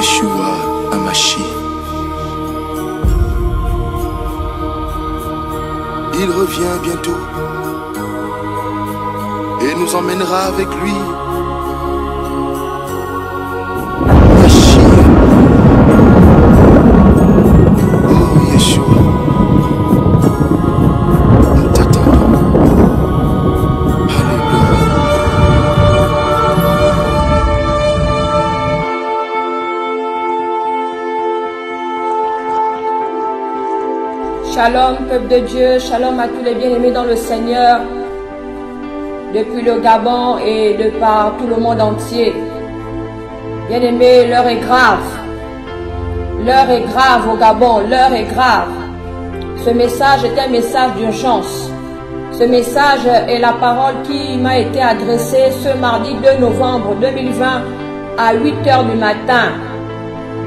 Yeshua Amashi. Il revient bientôt et nous emmènera avec lui. Mashiach. Oh Yeshua, nous t'attendons. Alléluia. Shalom, peuple de Dieu, shalom à tous les bien-aimés dans le Seigneur, depuis le Gabon et de par tout le monde entier. Bien-aimés, l'heure est grave. L'heure est grave au Gabon, l'heure est grave. Ce message est un message d'urgence. Ce message est la parole qui m'a été adressée ce mardi 2 novembre 2020 à 8 h du matin.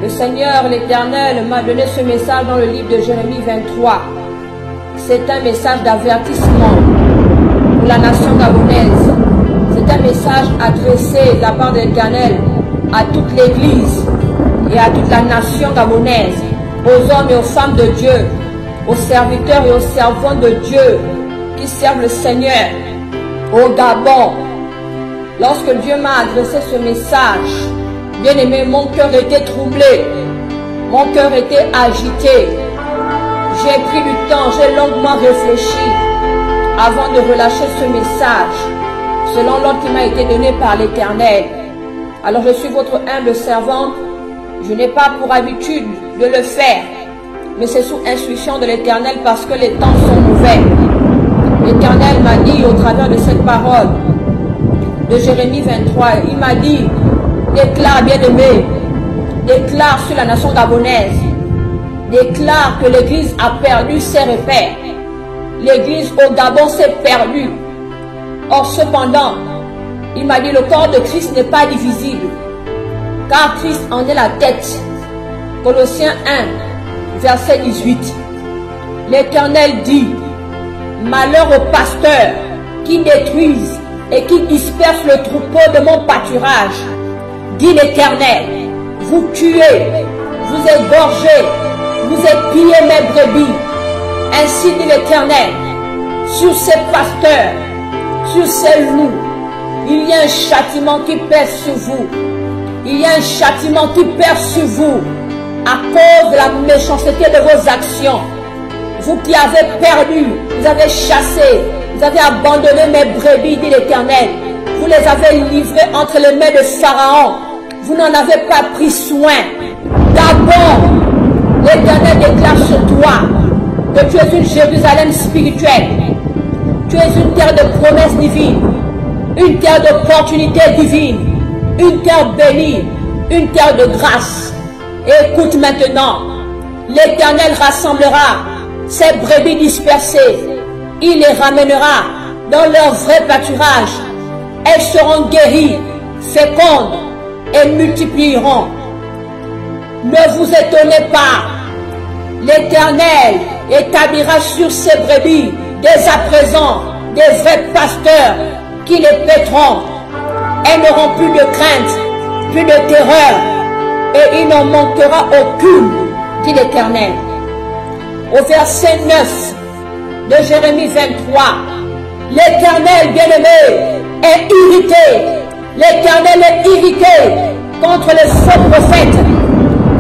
Le Seigneur, l'Éternel, m'a donné ce message dans le livre de Jérémie 23. C'est un message d'avertissement pour la nation gabonaise. C'est un message adressé de la part de l'Éternel à toute l'Église et à toute la nation gabonaise, aux hommes et aux femmes de Dieu, aux serviteurs et aux servantes de Dieu qui servent le Seigneur au Gabon. Lorsque Dieu m'a adressé ce message, bien-aimé, mon cœur était troublé, mon cœur était agité. J'ai pris du temps, j'ai longuement réfléchi avant de relâcher ce message, selon l'ordre qui m'a été donné par l'Éternel. Alors je suis votre humble servant, je n'ai pas pour habitude de le faire, mais c'est sous instruction de l'Éternel parce que les temps sont mauvais. L'Éternel m'a dit au travers de cette parole de Jérémie 23, il m'a dit: déclare, bien-aimé, déclare sur la nation gabonaise, déclare que l'Église a perdu ses repères. L'Église au Gabon s'est perdue. Or cependant, il m'a dit, le corps de Christ n'est pas divisible, car Christ en est la tête. Colossiens 1, verset 18. L'Éternel dit: malheur aux pasteurs qui détruisent et qui dispersent le troupeau de mon pâturage. Dit l'Éternel, vous tuez, vous égorgez, vous épillez mes brebis. Ainsi dit l'Éternel, sur ces pasteurs, sur ces loups, il y a un châtiment qui pèse sur vous. Il y a un châtiment qui pèse sur vous à cause de la méchanceté de vos actions. Vous qui avez perdu, vous avez chassé, vous avez abandonné mes brebis, dit l'Éternel. Vous les avez livrés entre les mains de Pharaon. Vous n'en avez pas pris soin. D'abord, l'Éternel déclare sur toi que tu es une Jérusalem spirituelle. Tu es une terre de promesses divines, une terre d'opportunités divines, une terre bénie, une terre de grâce. Et écoute maintenant, l'Éternel rassemblera ses brebis dispersées. Il les ramènera dans leur vrai pâturage. Elles seront guéries, fécondes et multiplieront. Ne vous étonnez pas, l'Éternel établira sur ses brebis dès à présent des vrais pasteurs qui les paîtront. Elles n'auront plus de crainte, plus de terreur, et il n'en manquera aucune, dit l'Éternel. Au verset 9 de Jérémie 23, l'Éternel bien-aimé est irrité. L'Éternel est irrité contre les faux prophètes.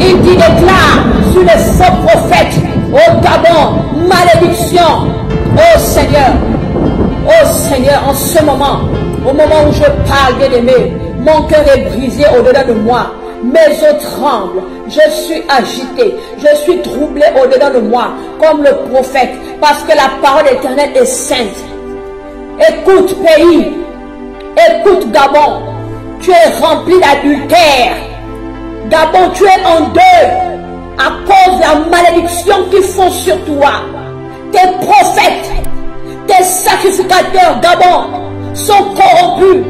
Il dit, déclare sur les faux prophètes au Gabon, malédiction. Oh Seigneur, en ce moment, au moment où je parle, bien-aimé, mon cœur est brisé au-delà de moi. Mes os tremblent, je suis agité, je suis troublé au-dedans de moi, comme le prophète, parce que la parole éternelle est sainte. Écoute pays, écoute Gabon, tu es rempli d'adultère. Gabon, tu es en deuil à cause de la malédiction qu'ils font sur toi. Tes prophètes, tes sacrificateurs Gabon sont corrompus.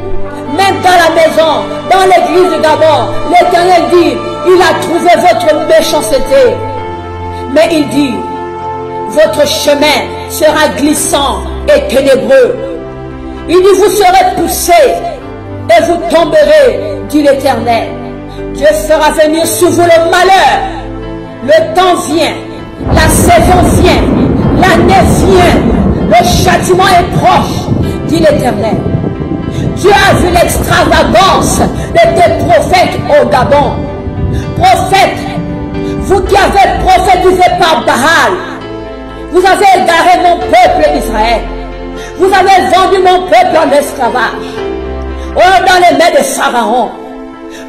Même dans la maison, dans l'église de Gabon, l'Éternel dit, il a trouvé votre méchanceté. Mais il dit, votre chemin sera glissant et ténébreux. Il dit, vous serez poussés et vous tomberez, dit l'Éternel. Dieu fera venir sur vous le malheur. Le temps vient, la saison vient, l'année vient, le châtiment est proche, dit l'Éternel. Dieu a vu l'extravagance de tes prophètes au Gabon. Prophètes, vous qui avez prophétisé par Baal, vous avez égaré mon peuple d'Israël. Vous avez vendu mon peuple en esclavage. Oh, dans les mains de Pharaon.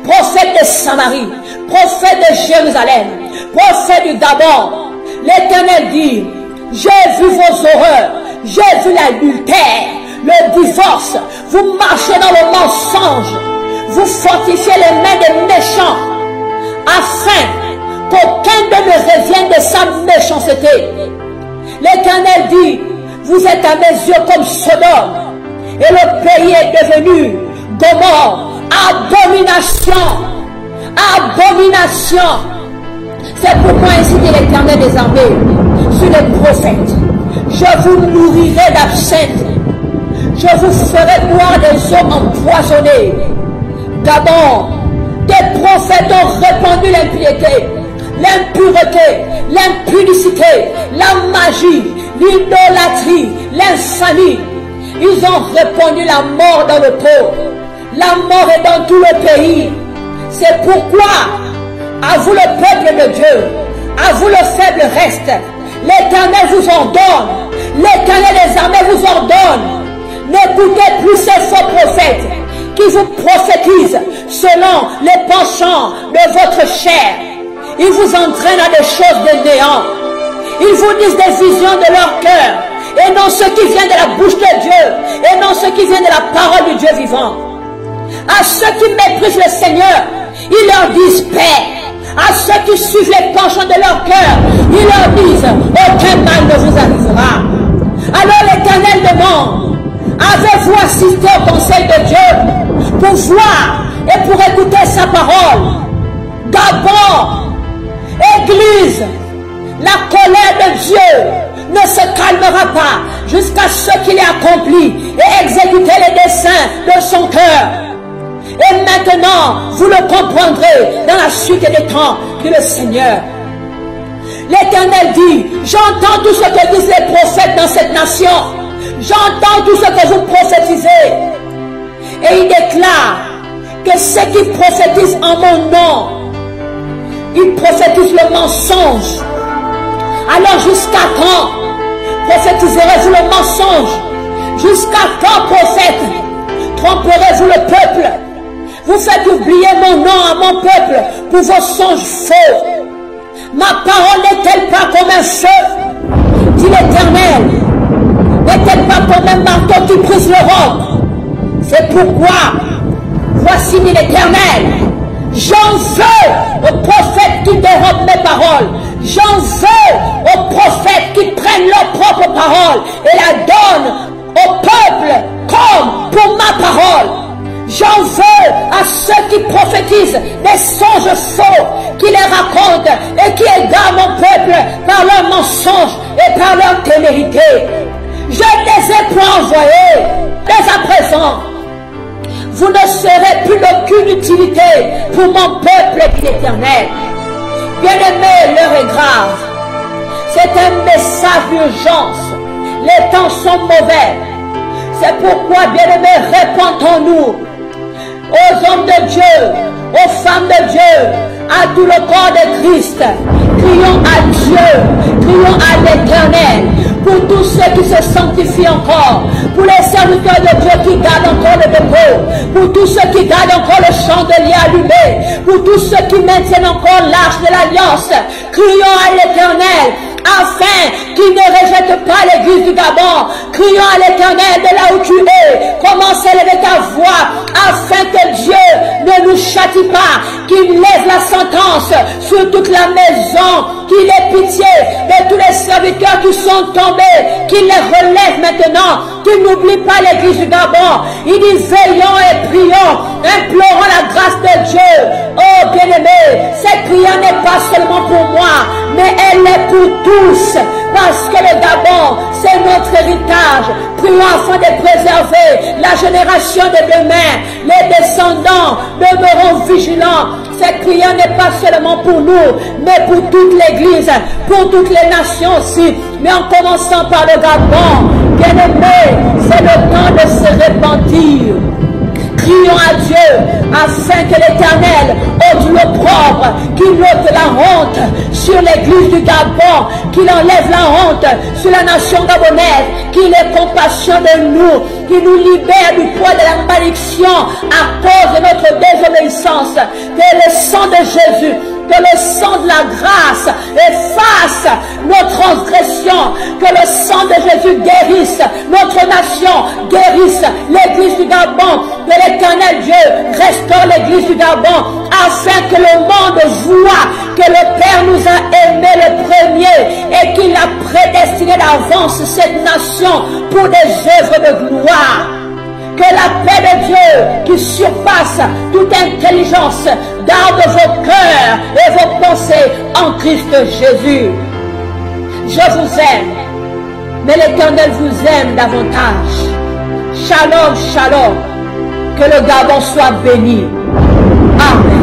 Prophète de Samarie, prophète de Jérusalem, prophète du Gabon. L'Éternel dit, j'ai vu vos horreurs, j'ai vu l'adultère, le divorce. Vous marchez dans le mensonge. Vous fortifiez les mains des méchants afin qu'aucun d'eux ne revienne de sa méchanceté. L'Éternel dit, vous êtes à mes yeux comme Sodome et le pays est devenu Gomorrhe. Abomination, abomination. C'est pourquoi ainsi dit l'Éternel des armées sur les prophètes, je vous nourrirai d'absinthe, je vous ferai boire des eaux empoisonnées. Gabon, tes prophètes ont répandu l'impiété, l'impureté, l'impudicité, la magie, l'idolâtrie, l'infamie. Ils ont répandu la mort dans le pot. La mort est dans tout le pays. C'est pourquoi, à vous le peuple de Dieu, à vous le faible reste, l'Éternel vous ordonne, l'Éternel des armées vous ordonne, n'écoutez plus ces faux prophètes qui vous prophétisent selon les penchants de votre chair. Ils vous entraînent à des choses de néant. Ils vous disent des visions de leur cœur, et non ce qui vient de la bouche de Dieu, et non ce qui vient de la parole du Dieu vivant. À ceux qui méprisent le Seigneur, ils leur disent paix. À ceux qui suivent les penchants de leur cœur, ils leur disent aucun mal ne vous arrivera. Alors l'Éternel demande, avez-vous assisté au conseil de Dieu pour voir et pour écouter sa parole? Gabon, Église, la colère de Dieu ne se calmera pas jusqu'à ce qu'il ait accompli et exécuté les desseins de son cœur. Et maintenant, vous le comprendrez dans la suite des temps, dit le Seigneur. L'Éternel dit, j'entends tout ce que disent les prophètes dans cette nation. J'entends tout ce que vous prophétisez. Et il déclare que ceux qui prophétisent en mon nom, ils prophétisent le mensonge. Alors jusqu'à quand prophétiserez-vous le mensonge? Jusqu'à quand, prophète, tromperez-vous le peuple? Vous faites oublier mon nom à mon peuple pour vos songes faux. Ma parole n'est-elle pas comme un feu, dit l'Éternel? N'est-elle pas comme un marteau qui brise le roc? C'est pourquoi, voici dit l'Éternel, j'en veux aux prophètes qui dérobent mes paroles. J'en veux aux prophètes qui prennent leurs propres paroles et la donnent au peuple comme pour ma parole. J'en veux à ceux qui prophétisent des songes faux, qui les racontent et qui égarent mon peuple par leurs mensonges et par leur témérité. Je les ai point envoyés. Dès à présent, vous ne serez plus d'aucune utilité pour mon peuple, dit l'Éternel. Bien-aimés, l'heure est grave. C'est un message d'urgence. Les temps sont mauvais. C'est pourquoi, bien-aimés, répandons-nous aux hommes de Dieu, aux femmes de Dieu, à tout le corps de Christ. Crions à Dieu, crions à l'Éternel, pour tous ceux qui se sanctifient encore, pour les serviteurs de Dieu qui gardent encore le dépôt, pour tous ceux qui gardent encore le chandelier allumé, pour tous ceux qui maintiennent encore l'arche de l'alliance. Crions à l'Éternel, afin qu'il ne rejette pas l'église du Gabon. Crions à l'Éternel de là où tu es. Commence à élever ta voix, afin que Dieu ne nous châtie pas, qu'il lève la sentence sur toute la maison, qu'il ait pitié de tous les serviteurs qui sont tombés, qu'il les relève maintenant, qu'il n'oublie pas l'église du Gabon. Il dit veillons et prions, implorons la grâce de Dieu. Oh bien-aimé, cette prière n'est pas seulement pour moi, mais elle est pour tous, parce que le Gabon, c'est notre héritage. Prions afin de préserver la génération de demain. Les descendants demeureront vigilants. Cette prière n'est pas seulement pour nous, mais pour toute l'Église, pour toutes les nations aussi, mais en commençant par le Gabon. Bien-aimés, c'est le temps de se repentir. Crions à Dieu afin que l'Éternel ôte l'opprobre, qu'il ôte la honte sur l'église du Gabon, qu'il enlève la honte sur la nation gabonaise, qu'il ait compassion de nous, qu'il nous libère du poids de la malédiction à cause de notre désobéissance. Que le sang de Jésus, que le sang de la grâce efface nos transgressions, que le sang de Jésus guérisse notre nation, guérisse l'église du Gabon, que l'Éternel Dieu restaure l'église du Gabon, afin que le monde voit que le Père nous a aimés le premier et qu'il a prédestiné d'avance cette nation pour des œuvres de gloire. Que la paix de Dieu qui surpasse toute intelligence garde vos cœurs et vos pensées en Christ Jésus. Je vous aime, mais l'Éternel vous aime davantage. Shalom, shalom. Que le Gabon soit béni. Amen.